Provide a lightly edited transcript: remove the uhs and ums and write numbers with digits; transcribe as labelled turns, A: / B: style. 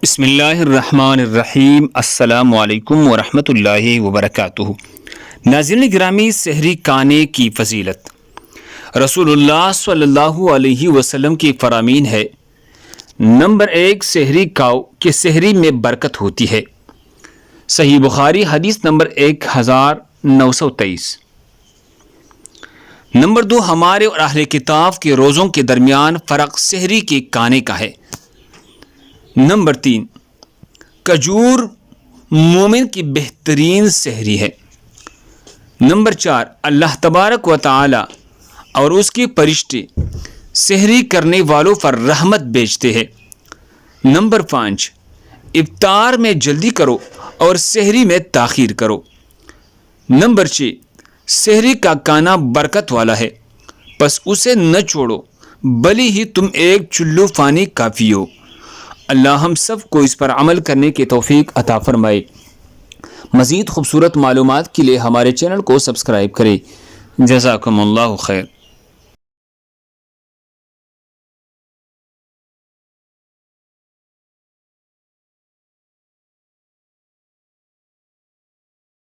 A: بسم اللہ الرحمن الرحیم۔ السلام علیکم ورحمۃ اللہ وبرکاتہ۔ ناظرین گرامی، سحری کھانے کی فضیلت رسول اللہ صلی اللہ علیہ وسلم کی ایک فرامین ہے۔ نمبر 1، سحری کھاؤ کہ سحری میں برکت ہوتی ہے۔ صحیح بخاری حدیث نمبر 1923۔ نمبر 2، ہمارے اور اہل کتاب کے روزوں کے درمیان فرق سحری کے کھانے کا ہے۔ نمبر 3، کھجور مومن کی بہترین سحری ہے۔ نمبر 4، اللہ تبارک و تعالی اور اس کے فرشتے سحری کرنے والوں پر رحمت بھیجتے ہیں۔ نمبر 5، افطار میں جلدی کرو اور سحری میں تاخیر کرو۔ نمبر 6، سحری کا کھانا برکت والا ہے، پس اسے نہ چھوڑو بھلے ہی تم ایک چلو پانی کافی ہو۔ اللہ ہم سب کو اس پر عمل کرنے کی توفیق عطا فرمائے۔ مزید خوبصورت معلومات کے لیے ہمارے چینل کو سبسکرائب کریں۔ جزاکم اللہ خیر۔